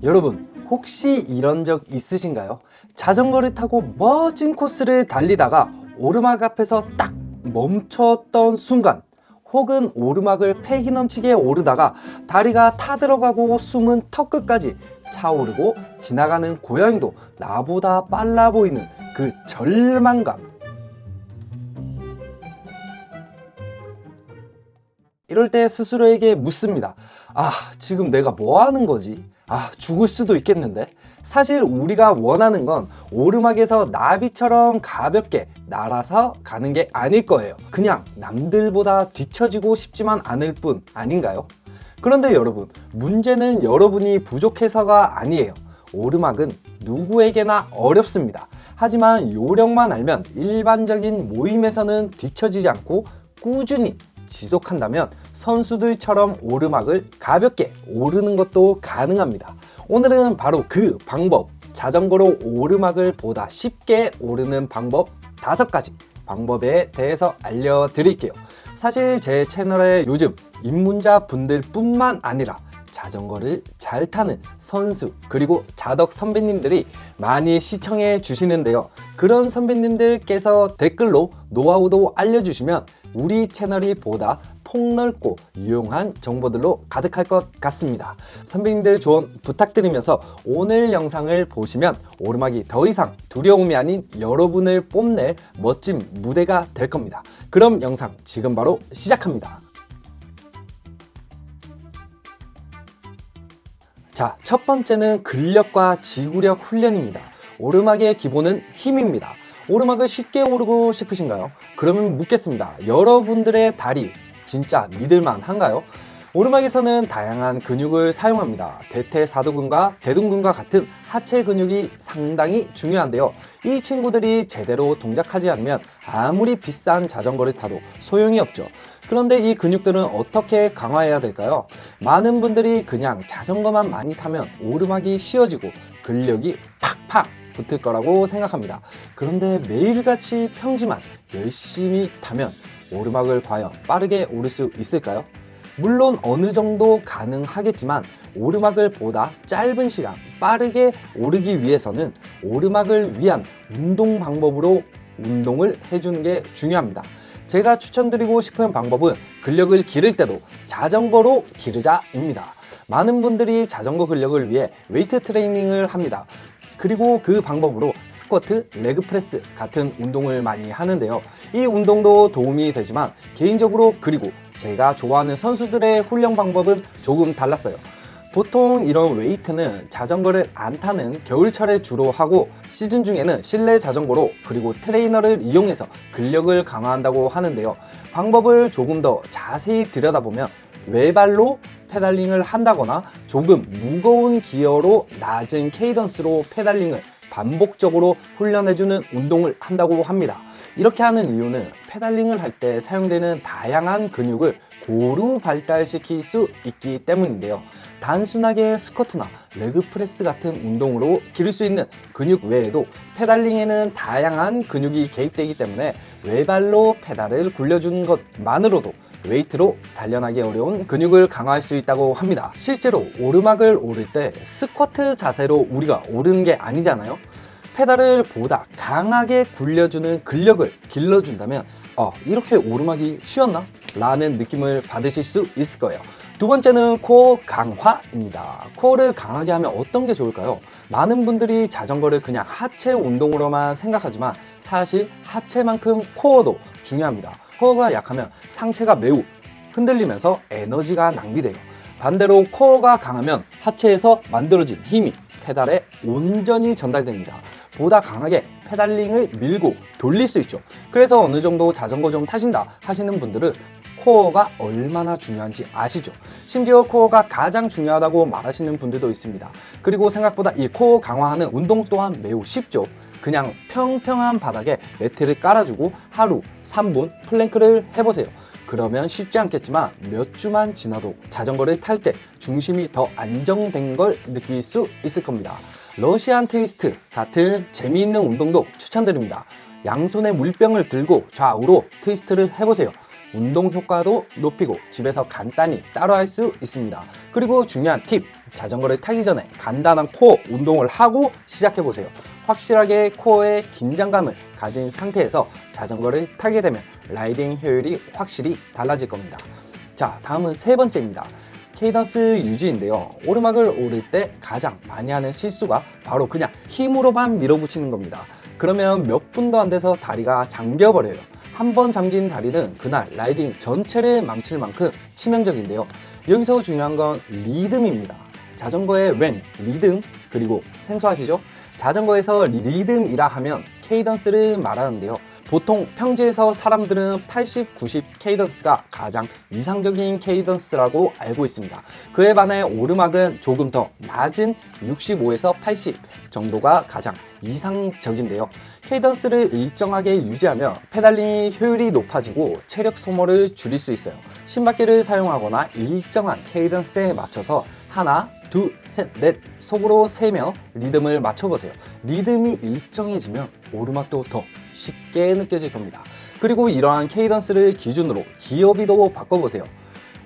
여러분, 혹시 이런 적 있으신가요? 자전거를 타고 멋진 코스를 달리다가 오르막 앞에서 딱 멈췄던 순간, 혹은 오르막을 패기 넘치게 오르다가 다리가 타들어가고 숨은 턱끝까지 차오르고 지나가는 고양이도 나보다 빨라 보이는 그 절망감. 이럴 때 스스로에게 묻습니다. 아, 지금 내가 뭐 하는 거지? 아, 죽을 수도 있겠는데? 사실 우리가 원하는 건 오르막에서 나비처럼 가볍게 날아서 가는 게 아닐 거예요. 그냥 남들보다 뒤처지고 싶지만 않을 뿐 아닌가요? 그런데 여러분, 문제는 여러분이 부족해서가 아니에요. 오르막은 누구에게나 어렵습니다. 하지만 요령만 알면 일반적인 모임에서는 뒤처지지 않고 꾸준히 지속한다면 선수들처럼 오르막을 가볍게 오르는 것도 가능합니다. 오늘은 바로 그 방법, 자전거로 오르막을 보다 쉽게 오르는 방법 5가지 방법에 대해서 알려드릴게요. 사실 제 채널에 요즘 입문자 분들 뿐만 아니라 자전거를 잘 타는 선수 그리고 자덕 선배님들이 많이 시청해 주시는데요. 그런 선배님들께서 댓글로 노하우도 알려주시면 우리 채널이 보다 폭넓고 유용한 정보들로 가득할 것 같습니다. 선배님들 조언 부탁드리면서 오늘 영상을 보시면 오르막이 더 이상 두려움이 아닌 여러분을 뽐낼 멋진 무대가 될 겁니다. 그럼 영상 지금 바로 시작합니다. 자, 첫 번째는 근력과 지구력 훈련입니다. 오르막의 기본은 힘입니다. 오르막을 쉽게 오르고 싶으신가요? 그러면 묻겠습니다. 여러분들의 다리 진짜 믿을만 한가요? 오르막에서는 다양한 근육을 사용합니다. 대퇴사두근과 대둔근과 같은 하체 근육이 상당히 중요한데요. 이 친구들이 제대로 동작하지 않으면 아무리 비싼 자전거를 타도 소용이 없죠. 그런데 이 근육들은 어떻게 강화해야 될까요? 많은 분들이 그냥 자전거만 많이 타면 오르막이 쉬워지고 근력이 팍팍 붙을 거라고 생각합니다. 그런데 매일같이 평지만 열심히 타면 오르막을 과연 빠르게 오를 수 있을까요? 물론 어느 정도 가능하겠지만 오르막을 보다 짧은 시간 빠르게 오르기 위해서는 오르막을 위한 운동 방법으로 운동을 해주는 게 중요합니다. 제가 추천드리고 싶은 방법은 근력을 기를 때도 자전거로 기르자입니다. 많은 분들이 자전거 근력을 위해 웨이트 트레이닝을 합니다. 그리고 그 방법으로 스쿼트, 레그프레스 같은 운동을 많이 하는데요. 이 운동도 도움이 되지만 개인적으로 그리고 제가 좋아하는 선수들의 훈련 방법은 조금 달랐어요. 보통 이런 웨이트는 자전거를 안 타는 겨울철에 주로 하고 시즌 중에는 실내 자전거로 그리고 트레이너를 이용해서 근력을 강화한다고 하는데요. 방법을 조금 더 자세히 들여다보면 외발로 페달링을 한다거나 조금 무거운 기어로 낮은 케이던스로 페달링을 반복적으로 훈련해주는 운동을 한다고 합니다. 이렇게 하는 이유는 페달링을 할 때 사용되는 다양한 근육을 고루 발달시킬 수 있기 때문인데요. 단순하게 스쿼트나 레그프레스 같은 운동으로 기를 수 있는 근육 외에도 페달링에는 다양한 근육이 개입되기 때문에 외발로 페달을 굴려주는 것만으로도 웨이트로 단련하기 어려운 근육을 강화할 수 있다고 합니다. 실제로 오르막을 오를 때 스쿼트 자세로 우리가 오르는 게 아니잖아요. 페달을 보다 강하게 굴려주는 근력을 길러준다면 이렇게 오르막이 쉬웠나? 라는 느낌을 받으실 수 있을 거예요. 두 번째는 코어 강화입니다. 코어를 강하게 하면 어떤 게 좋을까요? 많은 분들이 자전거를 그냥 하체 운동으로만 생각하지만 사실 하체만큼 코어도 중요합니다. 코어가 약하면 상체가 매우 흔들리면서 에너지가 낭비돼요. 반대로 코어가 강하면 하체에서 만들어진 힘이 페달에 온전히 전달됩니다. 보다 강하게 페달링을 밀고 돌릴 수 있죠. 그래서 어느 정도 자전거 좀 타신다 하시는 분들은 코어가 얼마나 중요한지 아시죠? 심지어 코어가 가장 중요하다고 말하시는 분들도 있습니다. 그리고 생각보다 이 코어 강화하는 운동 또한 매우 쉽죠. 그냥 평평한 바닥에 매트를 깔아주고 하루 3분 플랭크를 해보세요. 그러면 쉽지 않겠지만 몇 주만 지나도 자전거를 탈 때 중심이 더 안정된 걸 느낄 수 있을 겁니다. 러시안 트위스트 같은 재미있는 운동도 추천드립니다. 양손에 물병을 들고 좌우로 트위스트를 해보세요. 운동 효과도 높이고 집에서 간단히 따라할 수 있습니다. 그리고 중요한 팁, 자전거를 타기 전에 간단한 코어 운동을 하고 시작해보세요. 확실하게 코어에 긴장감을 가진 상태에서 자전거를 타게 되면 라이딩 효율이 확실히 달라질 겁니다. 자, 다음은 세 번째입니다. 케이던스 유지인데요. 오르막을 오를 때 가장 많이 하는 실수가 바로 그냥 힘으로만 밀어붙이는 겁니다. 그러면 몇 분도 안 돼서 다리가 잠겨버려요. 한 번 잠긴 다리는 그날 라이딩 전체를 망칠 만큼 치명적인데요. 여기서 중요한 건 리듬입니다. 자전거의 웬, 리듬, 그리고 생소하시죠? 자전거에서 리듬이라 하면 케이던스를 말하는데요. 보통 평지에서 사람들은 80, 90 케이던스가 가장 이상적인 케이던스라고 알고 있습니다. 그에 반해 오르막은 조금 더 낮은 65에서 80 정도가 가장 이상적인데요. 케이던스를 일정하게 유지하면 페달링이 효율이 높아지고 체력 소모를 줄일 수 있어요. 심박기를 사용하거나 일정한 케이던스에 맞춰서 하나, 둘, 셋, 넷 속으로 세며 리듬을 맞춰보세요. 리듬이 일정해지면 오르막도 더 쉽게 느껴질 겁니다. 그리고 이러한 케이던스를 기준으로 기어비도 바꿔보세요.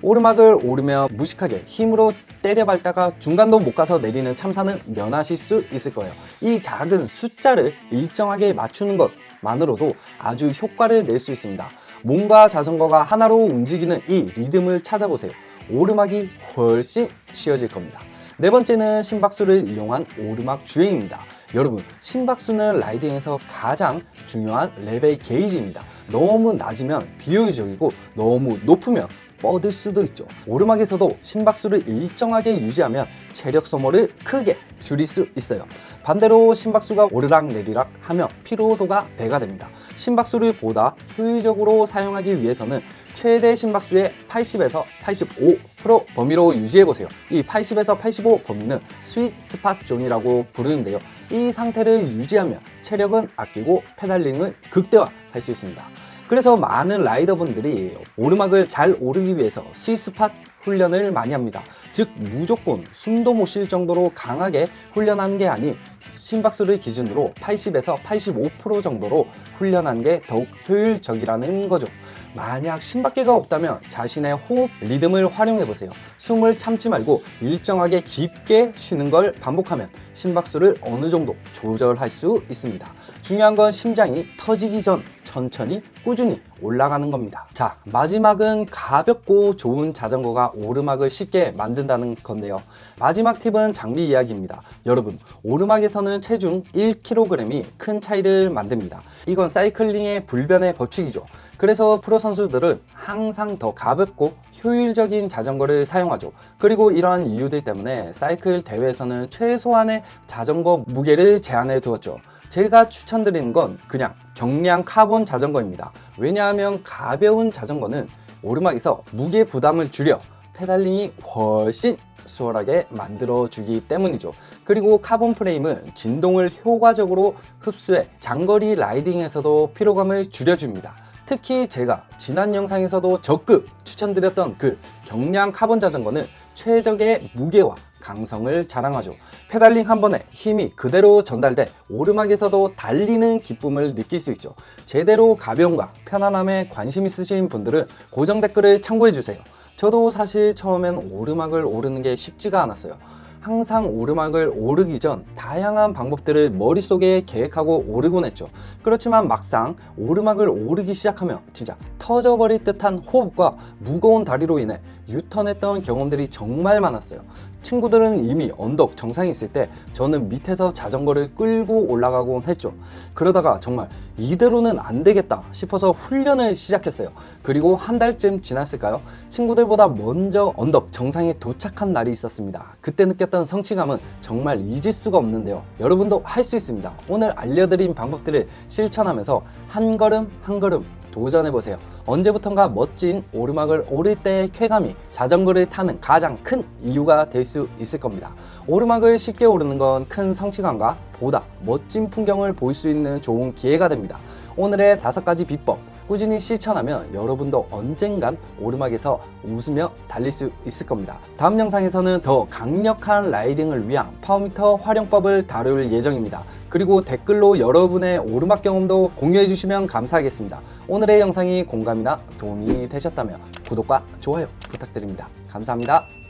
오르막을 오르며 무식하게 힘으로 때려밟다가 중간도 못 가서 내리는 참사는 면하실 수 있을 거예요. 이 작은 숫자를 일정하게 맞추는 것만으로도 아주 효과를 낼 수 있습니다. 몸과 자전거가 하나로 움직이는 이 리듬을 찾아보세요. 오르막이 훨씬 쉬워질 겁니다. 네 번째는 심박수를 이용한 오르막 주행입니다. 여러분, 심박수는 라이딩에서 가장 중요한 레벨 게이지입니다. 너무 낮으면 비효율적이고 너무 높으면 뻗을 수도 있죠. 오르막에서도 심박수를 일정하게 유지하면 체력 소모를 크게 줄일 수 있어요. 반대로 심박수가 오르락 내리락 하며 피로도가 배가 됩니다. 심박수를 보다 효율적으로 사용하기 위해서는 최대 심박수의 80에서 85% 범위로 유지해보세요. 이 80에서 85 범위는 스윗 스팟 존이라고 부르는데요. 이 상태를 유지하면 체력은 아끼고 페달링은 극대화할 수 있습니다. 그래서 많은 라이더분들이 오르막을 잘 오르기 위해서 스윗스팟 훈련을 많이 합니다. 즉 무조건 숨도 못 쉴 정도로 강하게 훈련하는 게 아닌 심박수를 기준으로 80에서 85% 정도로 훈련하는 게 더욱 효율적이라는 거죠. 만약 심박기가 없다면 자신의 호흡 리듬을 활용해 보세요. 숨을 참지 말고 일정하게 깊게 쉬는 걸 반복하면 심박수를 어느 정도 조절할 수 있습니다. 중요한 건 심장이 터지기 전 천천히 꾸준히 올라가는 겁니다. 자, 마지막은 가볍고 좋은 자전거가 오르막을 쉽게 만든다는 건데요. 마지막 팁은 장비 이야기입니다. 여러분, 오르막에서는 체중 1kg이 큰 차이를 만듭니다. 이건 사이클링의 불변의 법칙이죠. 그래서 프로 선수들은 항상 더 가볍고 효율적인 자전거를 사용하죠. 그리고 이러한 이유들 때문에 사이클 대회에서는 최소한의 자전거 무게를 제한해 두었죠. 제가 추천드리는 건 그냥 경량 카본 자전거입니다. 왜냐하면 가벼운 자전거는 오르막에서 무게 부담을 줄여 페달링이 훨씬 수월하게 만들어주기 때문이죠. 그리고 카본 프레임은 진동을 효과적으로 흡수해 장거리 라이딩에서도 피로감을 줄여줍니다. 특히 제가 지난 영상에서도 적극 추천드렸던 그 경량 카본 자전거는 최적의 무게와 강성을 자랑하죠. 페달링 한 번에 힘이 그대로 전달돼 오르막에서도 달리는 기쁨을 느낄 수 있죠. 제대로 가벼움과 편안함에 관심 있으신 분들은 고정 댓글을 참고해주세요. 저도 사실 처음엔 오르막을 오르는 게 쉽지가 않았어요. 항상 오르막을 오르기 전 다양한 방법들을 머릿속에 계획하고 오르곤 했죠. 그렇지만 막상 오르막을 오르기 시작하면 진짜 터져버릴 듯한 호흡과 무거운 다리로 인해 유턴했던 경험들이 정말 많았어요. 친구들은 이미 언덕 정상에 있을 때 저는 밑에서 자전거를 끌고 올라가곤 했죠. 그러다가 정말 이대로는 안 되겠다 싶어서 훈련을 시작했어요. 그리고 한 달쯤 지났을까요? 친구들보다 먼저 언덕 정상에 도착한 날이 있었습니다. 그때 느꼈던 성취감은 정말 잊을 수가 없는데요. 여러분도 할 수 있습니다. 오늘 알려드린 방법들을 실천하면서 한 걸음 한 걸음 도전해보세요. 언제부턴가 멋진 오르막을 오를 때의 쾌감이 자전거를 타는 가장 큰 이유가 될 수 있을 겁니다. 오르막을 쉽게 오르는 건 큰 성취감과 보다 멋진 풍경을 볼 수 있는 좋은 기회가 됩니다. 오늘의 5가지 비법 꾸준히 실천하면 여러분도 언젠간 오르막에서 웃으며 달릴 수 있을 겁니다. 다음 영상에서는 더 강력한 라이딩을 위한 파워미터 활용법을 다룰 예정입니다. 그리고 댓글로 여러분의 오르막 경험도 공유해 주시면 감사하겠습니다. 오늘의 영상이 공감이나 도움이 되셨다면 구독과 좋아요 부탁드립니다. 감사합니다.